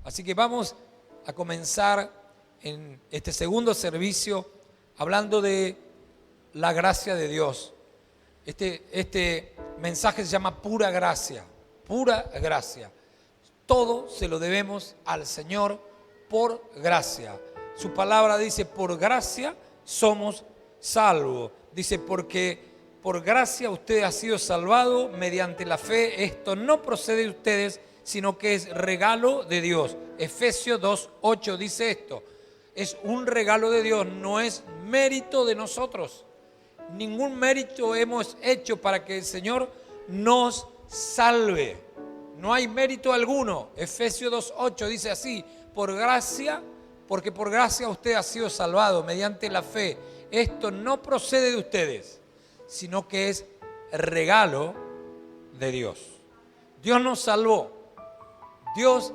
Así que vamos a comenzar en este segundo servicio hablando de la gracia de Dios. Este mensaje se llama pura gracia, pura gracia. Todo se lo debemos al Señor por gracia. Su palabra dice, por gracia somos salvos. Dice, porque por gracia usted ha sido salvado mediante la fe. Esto no procede de ustedes, sino que es regalo de Dios. Efesios 2:8 dice esto. Es un regalo de Dios, no es mérito de nosotros. Ningún mérito hemos hecho para que el Señor nos salve. No hay mérito alguno. Efesios 2:8 dice así, por gracia, porque por gracia usted ha sido salvado mediante la fe. Esto no procede de ustedes, sino que es regalo de Dios. Dios nos salvó. Dios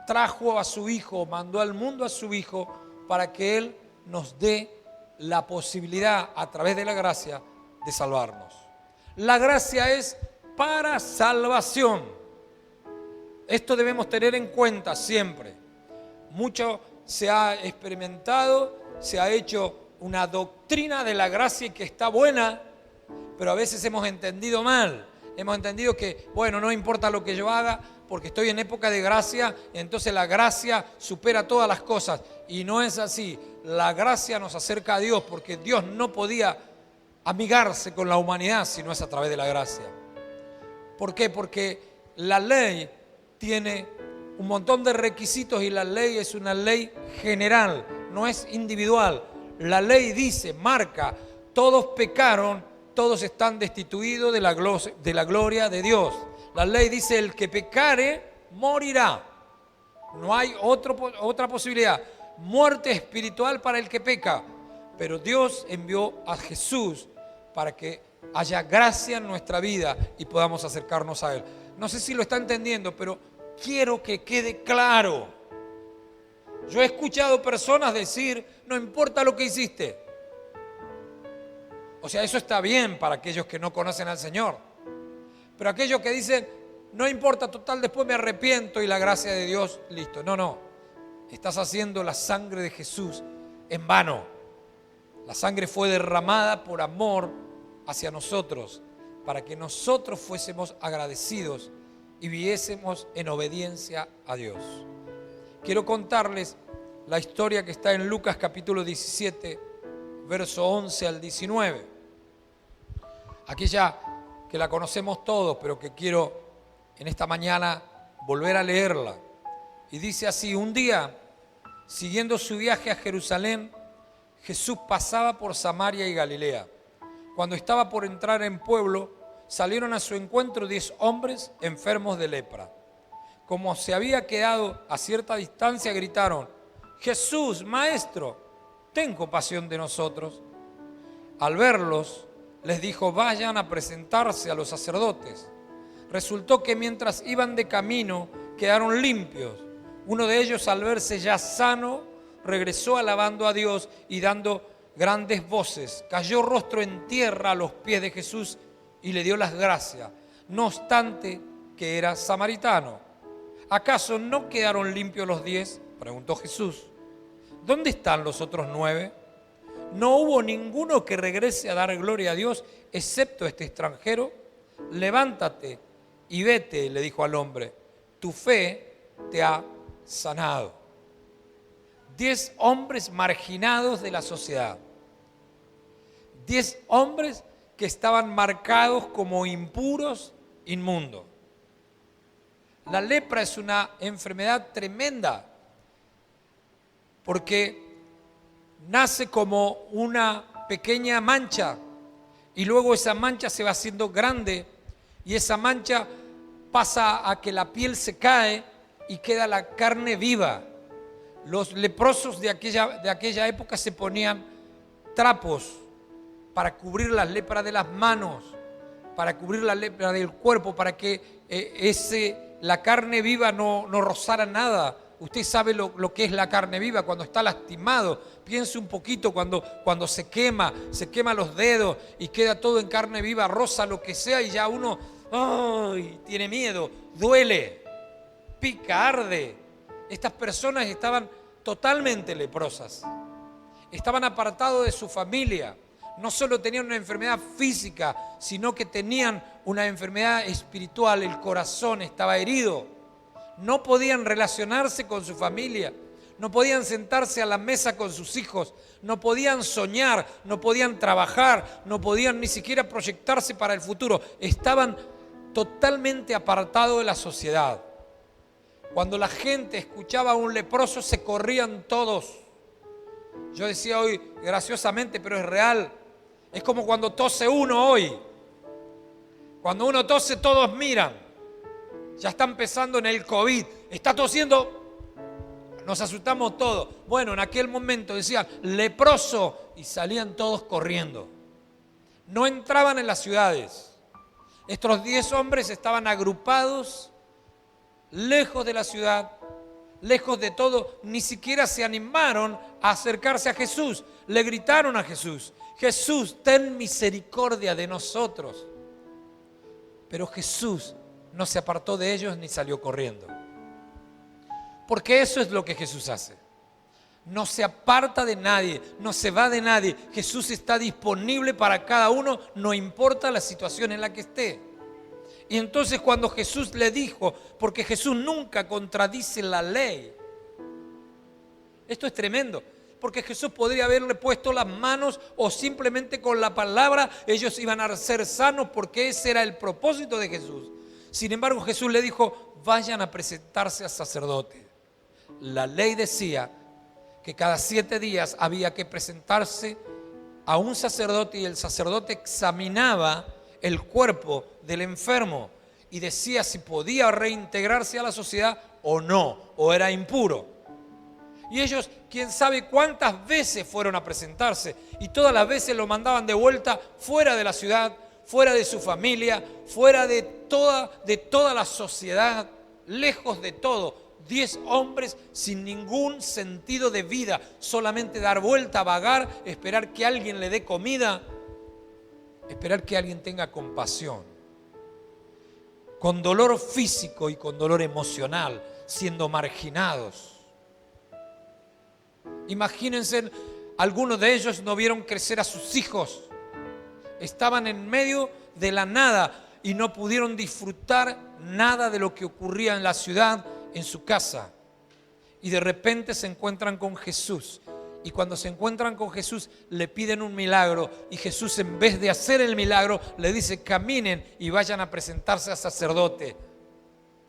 trajo a su Hijo, mandó al mundo a su Hijo para que Él nos dé la posibilidad a través de la gracia de salvarnos. La gracia es para salvación. Esto debemos tener en cuenta siempre. Mucho se ha experimentado, se ha hecho una doctrina de la gracia que está buena, pero a veces hemos entendido mal. Hemos entendido que, bueno, no importa lo que yo haga, porque estoy en época de gracia, entonces la gracia supera todas las cosas. Y no es así. La gracia nos acerca a Dios, porque Dios no podía amigarse con la humanidad si no es a través de la gracia. ¿Por qué? Porque la ley tiene un montón de requisitos y la ley es una ley general, no es individual. La ley dice, marca, todos pecaron, todos están destituidos de la gloria de Dios. La ley dice, el que pecare, morirá. No hay otra posibilidad. Muerte espiritual para el que peca. Pero Dios envió a Jesús para que haya gracia en nuestra vida y podamos acercarnos a Él. No sé si lo está entendiendo, pero quiero que quede claro. Yo he escuchado personas decir, no importa lo que hiciste. O sea, eso está bien para aquellos que no conocen al Señor. Pero aquellos que dicen, no importa, total, después me arrepiento y la gracia de Dios, listo. No. Estás haciendo la sangre de Jesús en vano. La sangre fue derramada por amor hacia nosotros, para que nosotros fuésemos agradecidos y viviésemos en obediencia a Dios. Quiero contarles la historia que está en Lucas capítulo 17, verso 11 al 19. Aquella que la conocemos todos, pero que quiero en esta mañana volver a leerla. Y dice así, un día, siguiendo su viaje a Jerusalén, Jesús pasaba por Samaria y Galilea. Cuando estaba por entrar en pueblo, salieron a su encuentro 10 hombres enfermos de lepra. Como se había quedado a cierta distancia, gritaron, Jesús, Maestro, ten compasión de nosotros. Al verlos, les dijo, vayan a presentarse a los sacerdotes. Resultó que mientras iban de camino, quedaron limpios. Uno de ellos, al verse ya sano, regresó alabando a Dios y dando grandes voces. Cayó rostro en tierra a los pies de Jesús y le dio las gracias, no obstante que era samaritano. ¿Acaso no quedaron limpios los 10? Preguntó Jesús. ¿Dónde están los otros 9? ¿No hubo ninguno que regrese a dar gloria a Dios, excepto este extranjero? Levántate y vete, le dijo al hombre, tu fe te ha sanado. 10 hombres marginados de la sociedad. 10 hombres que estaban marcados como impuros, inmundos. La lepra es una enfermedad tremenda porque nace como una pequeña mancha y luego esa mancha se va haciendo grande y esa mancha pasa a que la piel se cae y queda la carne viva. Los leprosos de aquella época se ponían trapos para cubrir la lepra de las manos, para cubrir la lepra del cuerpo, para que la carne viva no rozara nada. Usted sabe lo que es la carne viva cuando está lastimado. Piense un poquito cuando se quema los dedos y queda todo en carne viva, roza lo que sea y ya uno tiene miedo, duele. pica, arde. Estas personas estaban totalmente leprosas. Estaban apartados de su familia. No solo tenían una enfermedad física, sino que tenían una enfermedad espiritual. El corazón estaba herido. No podían relacionarse con su familia. No podían sentarse a la mesa con sus hijos. No podían soñar. No podían trabajar. No podían ni siquiera proyectarse para el futuro. Estaban totalmente apartados de la sociedad. Cuando la gente escuchaba a un leproso, se corrían todos. Yo decía hoy graciosamente, pero es real. Es como cuando tose uno hoy. Cuando uno tose, todos miran. Ya está empezando en el COVID. Está tosiendo. Nos asustamos todos. Bueno, en aquel momento decían leproso y salían todos corriendo. No entraban en las ciudades. Estos 10 hombres estaban agrupados, lejos de la ciudad, lejos de todo. Ni siquiera se animaron a acercarse a Jesús. Le gritaron a Jesús: Jesús, ten misericordia de nosotros. Pero Jesús no se apartó de ellos ni salió corriendo. Porque eso es lo que Jesús hace. No se aparta de nadie, no se va de nadie. Jesús está disponible para cada uno, no importa la situación en la que esté. Y entonces cuando Jesús le dijo, porque Jesús nunca contradice la ley. Esto es tremendo. Porque Jesús podría haberle puesto las manos o simplemente con la palabra ellos iban a ser sanos, porque ese era el propósito de Jesús. Sin embargo, Jesús le dijo: vayan a presentarse al sacerdote. La ley decía que cada 7 días había que presentarse a un sacerdote y el sacerdote examinaba el cuerpo del enfermo y decía si podía reintegrarse a la sociedad o no, o era impuro. Y ellos, quién sabe cuántas veces fueron a presentarse, y todas las veces lo mandaban de vuelta fuera de la ciudad, fuera de su familia, fuera de toda la sociedad, lejos de todo. 10 hombres sin ningún sentido de vida, solamente dar vuelta, vagar, esperar que alguien le dé comida, esperar que alguien tenga compasión. Con dolor físico y con dolor emocional, siendo marginados. Imagínense, algunos de ellos no vieron crecer a sus hijos. Estaban en medio de la nada y no pudieron disfrutar nada de lo que ocurría en la ciudad, en su casa. Y de repente se encuentran con Jesús. Y cuando se encuentran con Jesús, le piden un milagro. Y Jesús, en vez de hacer el milagro, le dice: caminen y vayan a presentarse al sacerdote.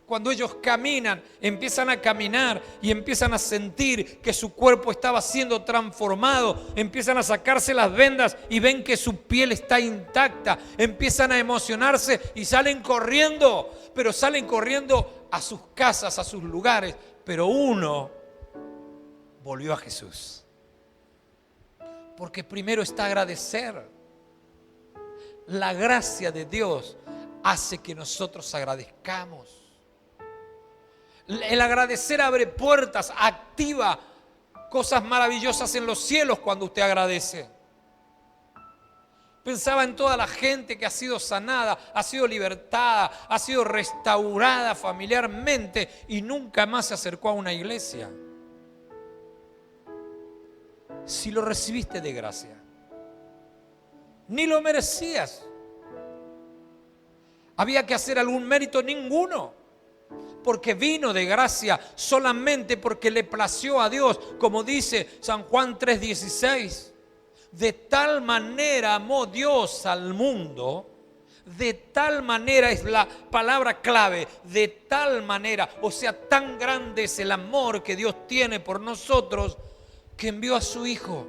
Cuando ellos caminan, empiezan a caminar y empiezan a sentir que su cuerpo estaba siendo transformado, empiezan a sacarse las vendas y ven que su piel está intacta, empiezan a emocionarse y salen corriendo, pero salen corriendo a sus casas, a sus lugares. Pero uno volvió a Jesús, porque primero está agradecer. La gracia de Dios hace que nosotros agradezcamos. El agradecer abre puertas, activa cosas maravillosas en los cielos cuando usted agradece. Pensaba en toda la gente que ha sido sanada, ha sido libertada, ha sido restaurada familiarmente y nunca más se acercó a una iglesia. Si lo recibiste de gracia, ni lo merecías. ¿Había que hacer algún mérito? Ninguno. Porque vino de gracia, solamente porque le plació a Dios, como dice San Juan 3:16. De tal manera amó Dios al mundo, de tal manera es la palabra clave, de tal manera, o sea, tan grande es el amor que Dios tiene por nosotros, que envió a su Hijo,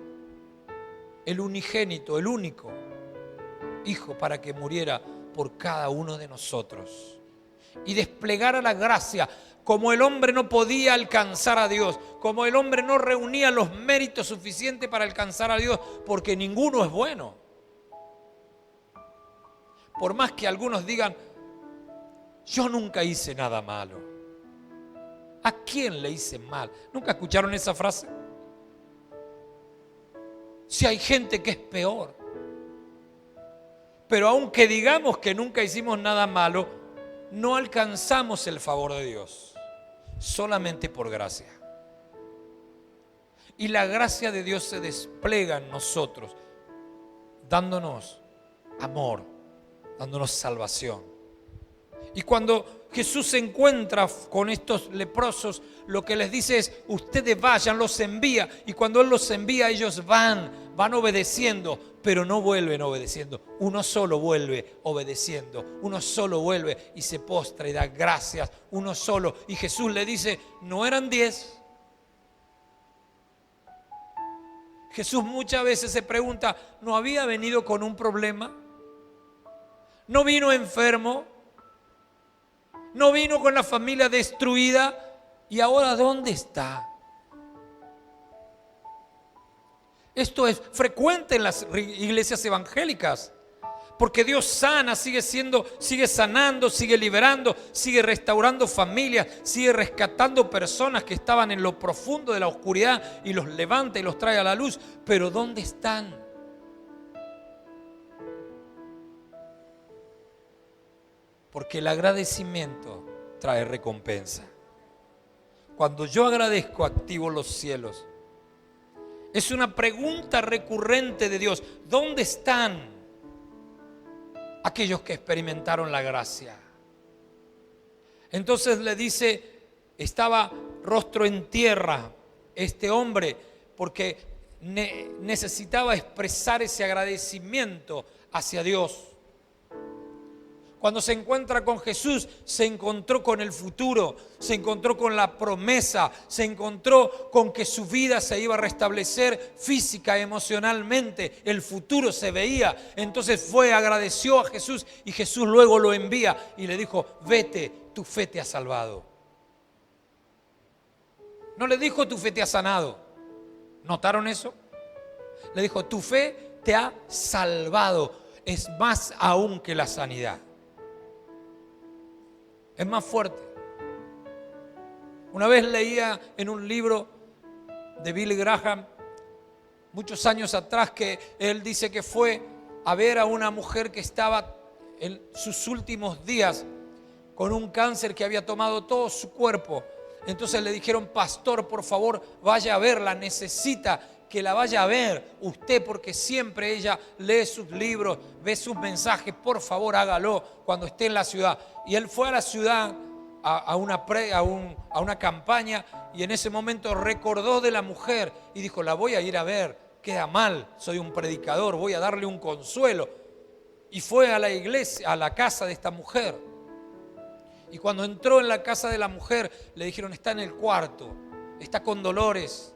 el unigénito, el único Hijo, para que muriera por cada uno de nosotros. Y desplegara la gracia. Como el hombre no podía alcanzar a Dios, como el hombre no reunía los méritos suficientes para alcanzar a Dios, porque ninguno es bueno. Por más que algunos digan: yo nunca hice nada malo. ¿A quién le hice mal? ¿Nunca escucharon esa frase? Si hay gente que es peor. Pero aunque digamos que nunca hicimos nada malo, no alcanzamos el favor de Dios. solamente por gracia. Y la gracia de Dios se despliega en nosotros, dándonos amor, dándonos salvación. Y cuando Jesús se encuentra con estos leprosos, lo que les dice es: ustedes vayan, los envía. Y cuando Él los envía, ellos van obedeciendo, pero no vuelven obedeciendo. Uno solo vuelve obedeciendo, uno solo vuelve y se postra y da gracias, uno solo. Y Jesús le dice: no eran 10. Jesús muchas veces se pregunta: ¿no había venido con un problema? ¿No vino enfermo? ¿No vino con la familia destruida? ¿Y ahora dónde está? Esto es frecuente en las iglesias evangélicas, porque Dios sana, sigue sanando, sigue liberando, sigue restaurando familias, sigue rescatando personas que estaban en lo profundo de la oscuridad y los levanta y los trae a la luz. Pero ¿dónde están? Porque el agradecimiento trae recompensa. Cuando yo agradezco, activo los cielos. Es una pregunta recurrente de Dios: ¿dónde están aquellos que experimentaron la gracia? Entonces le dice: estaba rostro en tierra este hombre, porque necesitaba expresar ese agradecimiento hacia Dios. Cuando se encuentra con Jesús, se encontró con el futuro, se encontró con la promesa, se encontró con que su vida se iba a restablecer física, emocionalmente. El futuro se veía. Entonces agradeció a Jesús, y Jesús luego lo envía y le dijo: vete, tu fe te ha salvado. No le dijo: tu fe te ha sanado. ¿Notaron eso? Le dijo: tu fe te ha salvado. Es más aún que la sanidad. Es más fuerte. Una vez leía en un libro de Billy Graham, muchos años atrás, que él dice que fue a ver a una mujer que estaba en sus últimos días con un cáncer que había tomado todo su cuerpo. Entonces le dijeron: pastor, por favor, vaya a verla, necesita que la vaya a ver usted, porque siempre ella lee sus libros, ve sus mensajes, por favor hágalo cuando esté en la ciudad. Y él fue a la ciudad a una campaña, y en ese momento recordó de la mujer y dijo: la voy a ir a ver, queda mal, soy un predicador, voy a darle un consuelo. Y fue a la iglesia, a la casa de esta mujer. Y cuando entró en la casa de la mujer, le dijeron: está en el cuarto, está con dolores,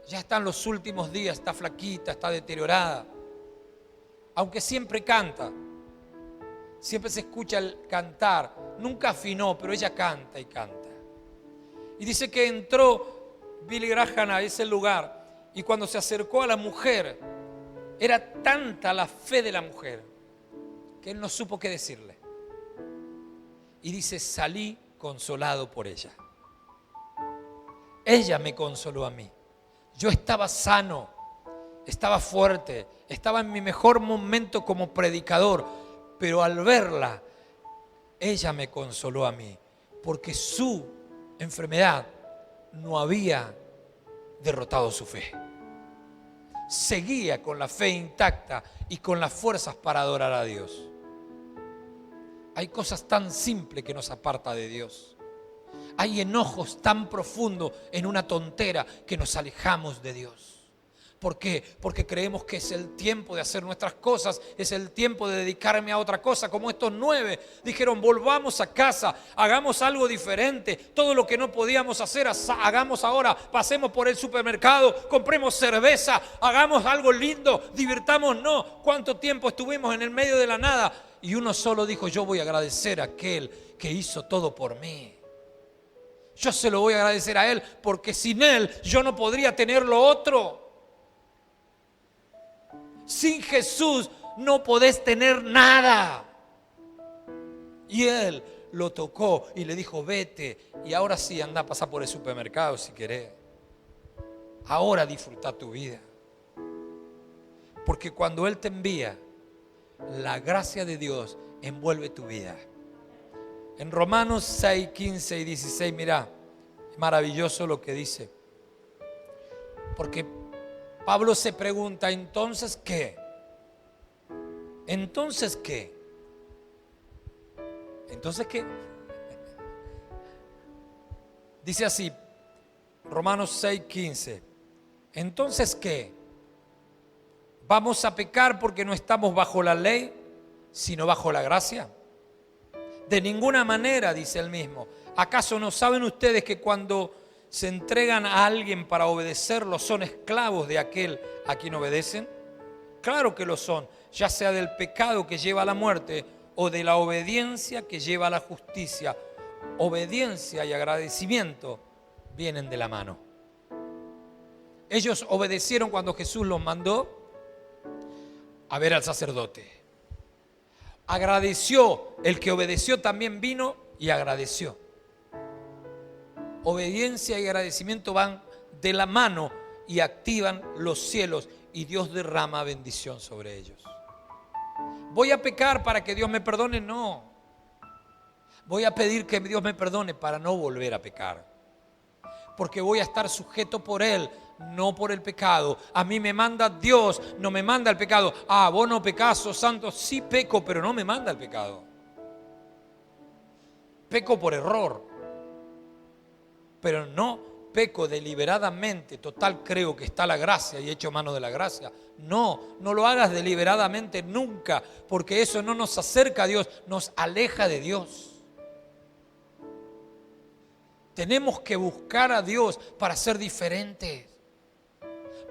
ya están los últimos días, está flaquita, está deteriorada. Aunque siempre canta, siempre se escucha el cantar, nunca afinó, pero ella canta y canta. Y dice que entró Billy Graham a ese lugar, y cuando se acercó a la mujer, era tanta la fe de la mujer que él no supo qué decirle. Y dice: salí consolado por ella. Ella me consoló a mí. Yo estaba sano, estaba fuerte, estaba en mi mejor momento como predicador, pero al verla, ella me consoló a mí, porque su enfermedad no había derrotado su fe. Seguía con la fe intacta y con las fuerzas para adorar a Dios. Hay cosas tan simples que nos aparta de Dios. Hay enojos tan profundos en una tontera que nos alejamos de Dios. ¿Por qué? Porque creemos que es el tiempo de hacer nuestras cosas, es el tiempo de dedicarme a otra cosa. Como estos 9 dijeron: volvamos a casa, hagamos algo diferente. Todo lo que no podíamos hacer, hagamos ahora. Pasemos por el supermercado, compremos cerveza, hagamos algo lindo, divirtámonos. ¿Cuánto tiempo estuvimos en el medio de la nada? Y uno solo dijo: yo voy a agradecer a aquel que hizo todo por mí. Yo se lo voy a agradecer a Él, porque sin Él yo no podría tener lo otro. Sin Jesús no podés tener nada. Y Él lo tocó y le dijo: vete, y ahora sí, anda a pasar por el supermercado si querés. Ahora disfruta tu vida. Porque cuando Él te envía, la gracia de Dios envuelve tu vida. En Romanos 6, 15 y 16, mirá, Maravilloso lo que dice. Porque Pablo se pregunta, ¿entonces qué? ¿Entonces qué? ¿Entonces qué? Dice así, Romanos 6:15. ¿Entonces qué? ¿Vamos a pecar porque no estamos bajo la ley, sino bajo la gracia? De ninguna manera, dice él mismo. ¿Acaso no saben ustedes que cuando se entregan a alguien para obedecerlo son esclavos de aquel a quien obedecen? Claro que lo son, ya sea del pecado que lleva a la muerte o de la obediencia que lleva a la justicia. Obediencia y agradecimiento vienen de la mano. Ellos obedecieron cuando Jesús los mandó a ver al sacerdote. Agradeció, el que obedeció también vino y agradeció. Obediencia y agradecimiento van de la mano y activan los cielos y Dios derrama bendición sobre ellos. ¿Voy a pecar para que Dios me perdone? No. Voy a pedir que Dios me perdone para no volver a pecar. Porque voy a estar sujeto por Él, no por el pecado. A mí me manda Dios, no me manda el pecado. Ah, vos no pecás, sos santo. Sí peco, pero no me manda el pecado. Peco por error, pero no peco deliberadamente. Total, creo que está la gracia y echo mano de la gracia. No lo hagas deliberadamente nunca, porque eso no nos acerca a Dios, nos aleja de Dios. Tenemos que buscar a Dios para ser diferentes,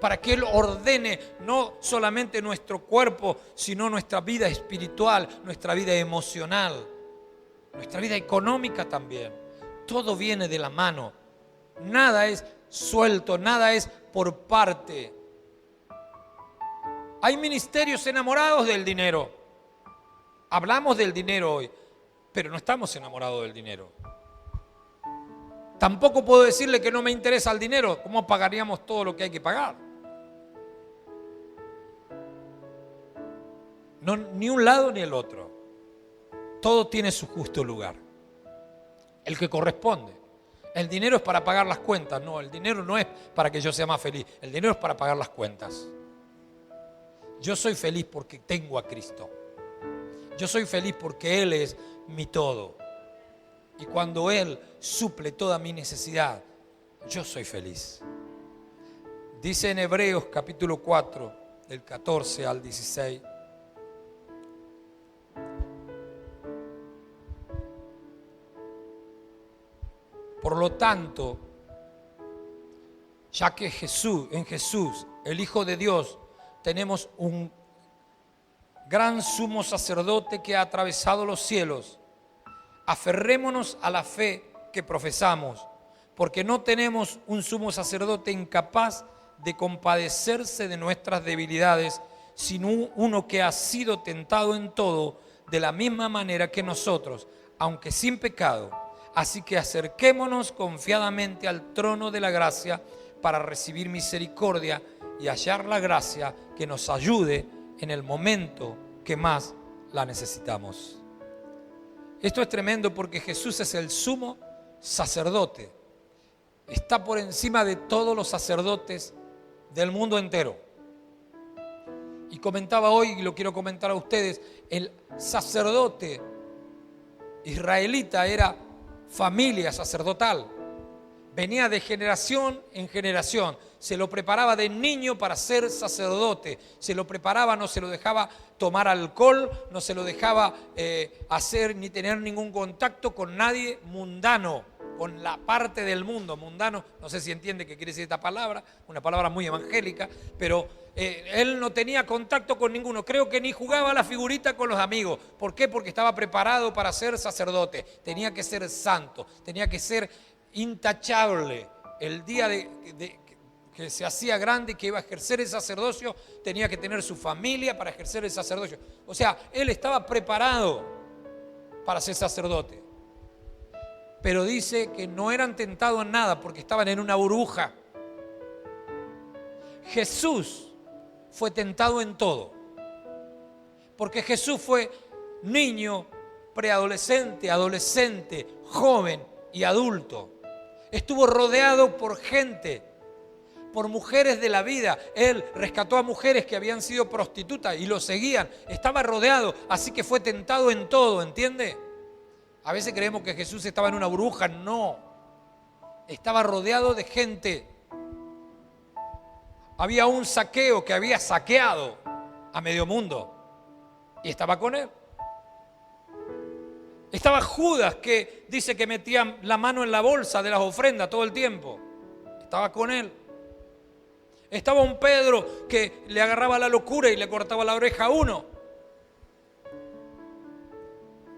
para que Él ordene no solamente nuestro cuerpo, sino nuestra vida espiritual, nuestra vida emocional, nuestra vida económica también. Todo viene de la mano. Nada es suelto, nada es por parte. Hay ministerios enamorados del dinero. Hablamos del dinero hoy, pero no estamos enamorados del dinero. Tampoco puedo decirle que no me interesa el dinero. ¿Cómo pagaríamos todo lo que hay que pagar? No, ni un lado ni el otro. Todo tiene su justo lugar, el que corresponde. El dinero es para pagar las cuentas. No, el dinero no es para que yo sea más feliz. El dinero es para pagar las cuentas. Yo soy feliz porque tengo a Cristo. Yo soy feliz porque Él es mi todo. Y cuando Él suple toda mi necesidad, yo soy feliz. Dice en Hebreos capítulo 4, del 14 al 16. Por lo tanto, ya que en Jesús, el Hijo de Dios, tenemos un gran sumo sacerdote que ha atravesado los cielos, aferrémonos a la fe que profesamos, porque no tenemos un sumo sacerdote incapaz de compadecerse de nuestras debilidades, sino uno que ha sido tentado en todo de la misma manera que nosotros, aunque sin pecado. Así que acerquémonos confiadamente al trono de la gracia para recibir misericordia y hallar la gracia que nos ayude en el momento que más la necesitamos. Esto es tremendo porque Jesús es el sumo sacerdote. Está por encima de todos los sacerdotes del mundo entero. Y comentaba hoy, y lo quiero comentar a ustedes, el sacerdote israelita era familia sacerdotal. Venía de generación en generación. Se lo preparaba de niño para ser sacerdote. Se lo preparaba, no se lo dejaba tomar alcohol, no se lo dejaba hacer ni tener ningún contacto con nadie mundano, con la parte del mundo. Mundano, no sé si entiende qué quiere decir esta palabra, una palabra muy evangélica, pero él no tenía contacto con ninguno. Creo que ni jugaba a la figurita con los amigos. ¿Por qué? Porque estaba preparado para ser sacerdote. Tenía que ser santo, tenía que ser intachable. El día que se hacía grande y que iba a ejercer el sacerdocio, tenía que tener su familia para ejercer el sacerdocio. O sea, él estaba preparado para ser sacerdote. Pero dice que no eran tentados en nada porque estaban en una burbuja. Jesús fue tentado en todo. Porque Jesús fue niño, preadolescente, adolescente, joven y adulto. estuvo rodeado por gente, por mujeres de la vida. Él rescató a mujeres que habían sido prostitutas y lo seguían. Estaba rodeado, así que fue tentado en todo, ¿entiende? A veces creemos que Jesús estaba en una burbuja. No, estaba rodeado de gente. Había un Zaqueo que había saqueado a medio mundo y estaba con él. Estaba Judas, que dice que metía la mano en la bolsa de las ofrendas todo el tiempo. Estaba con él. Estaba un Pedro que le agarraba la locura y le cortaba la oreja a uno.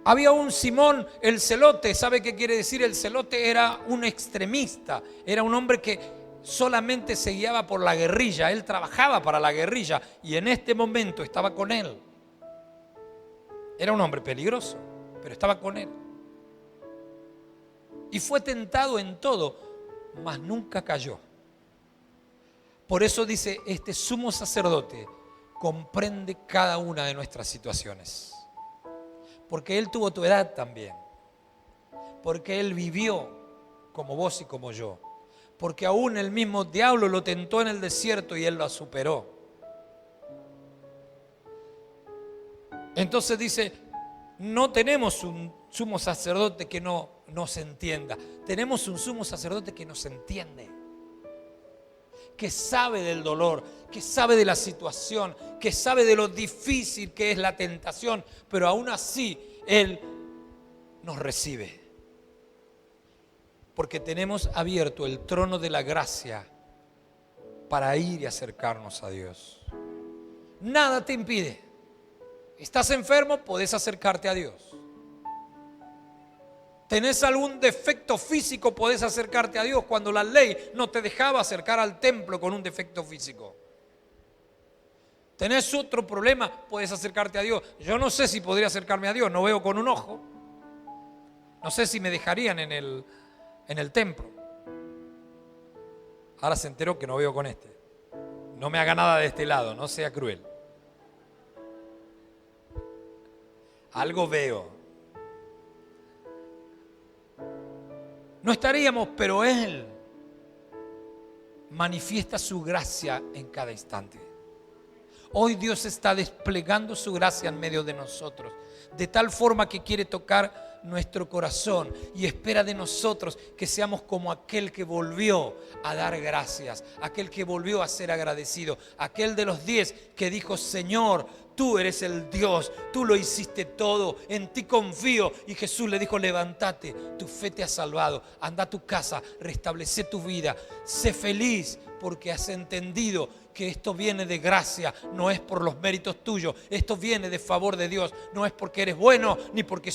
Había un Simón el celote. ¿Sabe qué quiere decir? El celote era un extremista. Era un hombre que solamente se guiaba por la guerrilla. Él trabajaba para la guerrilla y en este momento estaba con él. Era un hombre peligroso, pero estaba con él. Y fue tentado en todo, mas nunca cayó. Por eso dice, este sumo sacerdote comprende cada una de nuestras situaciones. Porque él tuvo tu edad también. Porque él vivió como vos y como yo. Porque aún el mismo diablo lo tentó en el desierto y él lo superó. Entonces dice, no tenemos un sumo sacerdote que no nos entienda. Tenemos un sumo sacerdote que nos entiende. Que sabe del dolor, que sabe de la situación, que sabe de lo difícil que es la tentación, pero aún así Él nos recibe. Porque tenemos abierto el trono de la gracia para ir y acercarnos a Dios. Nada te impide. ¿Estás enfermo? Podés acercarte a Dios. ¿Tenés algún defecto físico? Podés acercarte a Dios cuando la ley no te dejaba acercar al templo con un defecto físico. ¿Tenés otro problema? Podés acercarte a Dios. Yo no sé si podría acercarme a Dios, no veo con un ojo. No sé si me dejarían en el templo. Ahora se enteró que no veo con este. No me haga nada de este lado, no sea cruel. Algo veo. No estaríamos, pero Él manifiesta su gracia en cada instante. Hoy Dios está desplegando su gracia en medio de nosotros, de tal forma que quiere tocar nuestro corazón y espera de nosotros que seamos como aquel que volvió a dar gracias, aquel que volvió a ser agradecido, aquel de los 10 que dijo, Señor, tú eres el Dios, tú lo hiciste todo, en ti confío. Y Jesús le dijo, levántate, tu fe te ha salvado, anda a tu casa, restablece tu vida, sé feliz porque has entendido que esto viene de gracia, no es por los méritos tuyos, esto viene de favor de Dios, no es porque eres bueno ni porque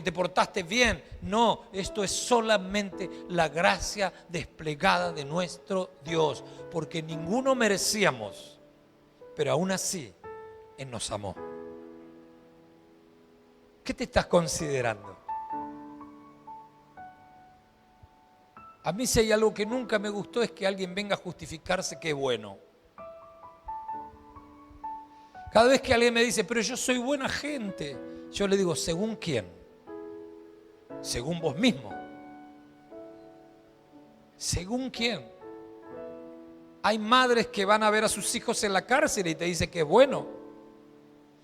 te portaste bien, no, esto es solamente la gracia desplegada de nuestro Dios, porque ninguno merecíamos, pero aún así Él nos amó. ¿Qué te estás considerando? A mí si hay algo que nunca me gustó es que alguien venga a justificarse que es bueno. Cada vez que alguien me dice, pero yo soy buena gente, yo le digo, ¿según quién? Según vos mismo. ¿Según quién? Hay madres que van a ver a sus hijos en la cárcel y te dicen que es bueno.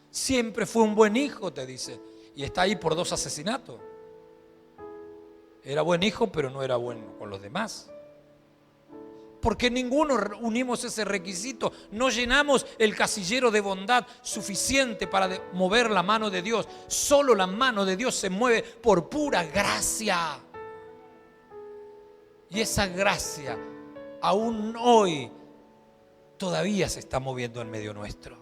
Siempre fue un buen hijo, te dice, y está ahí por 2 asesinatos. Era buen hijo, pero no era bueno con los demás. Porque ninguno unimos ese requisito, no llenamos el casillero de bondad suficiente para mover la mano de Dios. Solo la mano de Dios se mueve por pura gracia. Y esa gracia, aún hoy, todavía se está moviendo en medio nuestro.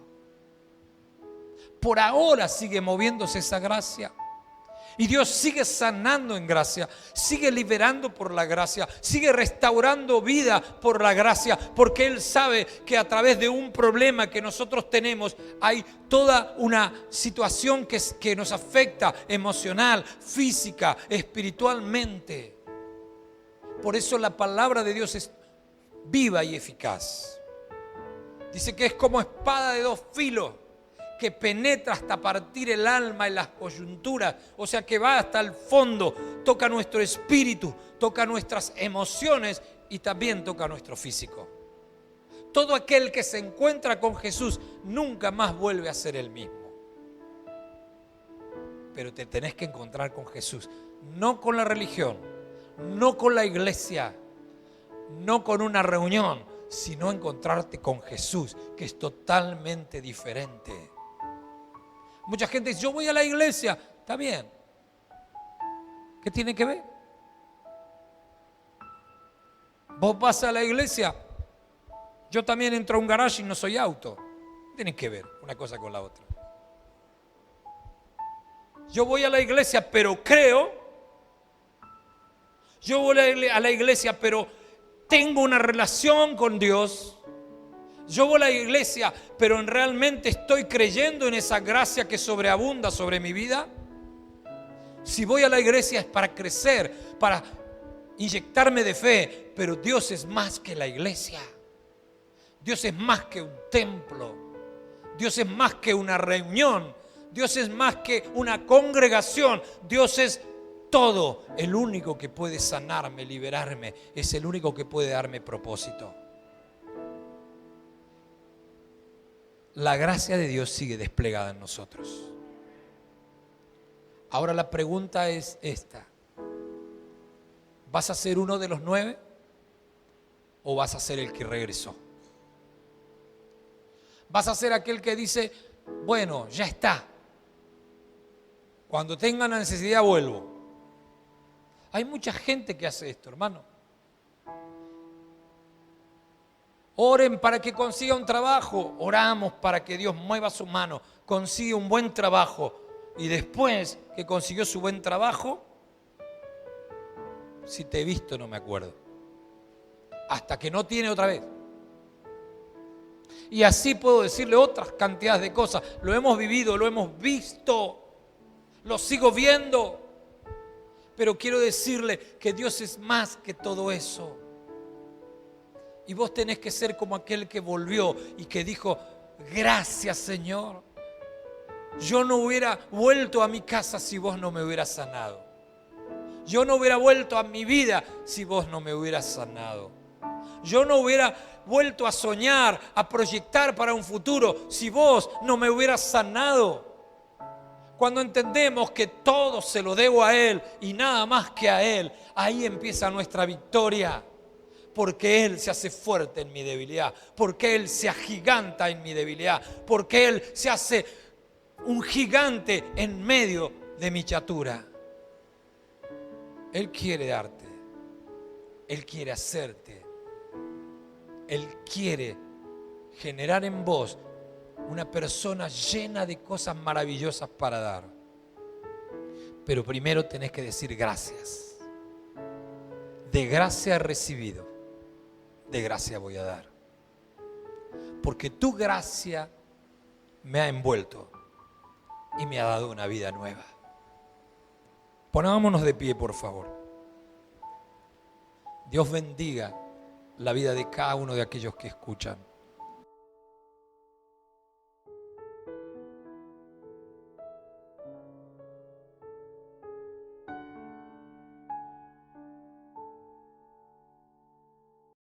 Por ahora sigue moviéndose esa gracia. Y Dios sigue sanando en gracia, sigue liberando por la gracia, sigue restaurando vida por la gracia, porque Él sabe que a través de un problema que nosotros tenemos hay toda una situación que nos afecta emocional, física, espiritualmente. Por eso la palabra de Dios es viva y eficaz. Dice que es como espada de 2 filos, que penetra hasta partir el alma y las coyunturas, o sea que va hasta el fondo, toca nuestro espíritu, toca nuestras emociones y también toca nuestro físico. Todo aquel que se encuentra con Jesús nunca más vuelve a ser el mismo. Pero te tenés que encontrar con Jesús, no con la religión, no con la iglesia, no con una reunión, sino encontrarte con Jesús, que es totalmente diferente. Mucha gente dice, yo voy a la iglesia, está bien. ¿Qué tiene que ver? Vos vas a la iglesia, yo también entro a un garage y no soy auto. Tienen que ver una cosa con la otra. Yo voy a la iglesia, pero creo. Yo voy a la iglesia, pero tengo una relación con Dios. Yo voy a la iglesia, pero realmente estoy creyendo en esa gracia que sobreabunda sobre mi vida. Si voy a la iglesia es para crecer, para inyectarme de fe, pero Dios es más que la iglesia. Dios es más que un templo. Dios es más que una reunión. Dios es más que una congregación. Dios es todo. El único que puede sanarme, liberarme, es el único que puede darme propósito. La gracia de Dios sigue desplegada en nosotros. Ahora la pregunta es esta. ¿Vas a ser uno de los 9 o vas a ser el que regresó? ¿Vas a ser aquel que dice, bueno, ya está, cuando tenga la necesidad vuelvo? Hay mucha gente que hace esto, hermano. Oren para que consiga un trabajo. Oramos para que Dios mueva su mano, consiga un buen trabajo. Y después que consiguió su buen trabajo, si te he visto no me acuerdo. Hasta que no tiene otra vez. Y así puedo decirle otras cantidades de cosas. Lo hemos vivido, lo hemos visto, lo sigo viendo. Pero quiero decirle que Dios es más que todo eso. Y vos tenés que ser como aquel que volvió y que dijo, gracias Señor. Yo no hubiera vuelto a mi casa si vos no me hubieras sanado. Yo no hubiera vuelto a mi vida si vos no me hubieras sanado. Yo no hubiera vuelto a soñar, a proyectar para un futuro si vos no me hubieras sanado. Cuando entendemos que todo se lo debo a Él y nada más que a Él, ahí empieza nuestra victoria. Porque Él se hace fuerte en mi debilidad, porque Él se agiganta en mi debilidad, porque Él se hace un gigante en medio de mi chatura. Él quiere darte, Él quiere hacerte, Él quiere generar en vos una persona llena de cosas maravillosas para dar. Pero primero tenés que decir gracias. De gracia he recibido, de gracia voy a dar. Porque tu gracia me ha envuelto y me ha dado una vida nueva. Pongámonos de pie, por favor. Dios bendiga la vida de cada uno de aquellos que escuchan.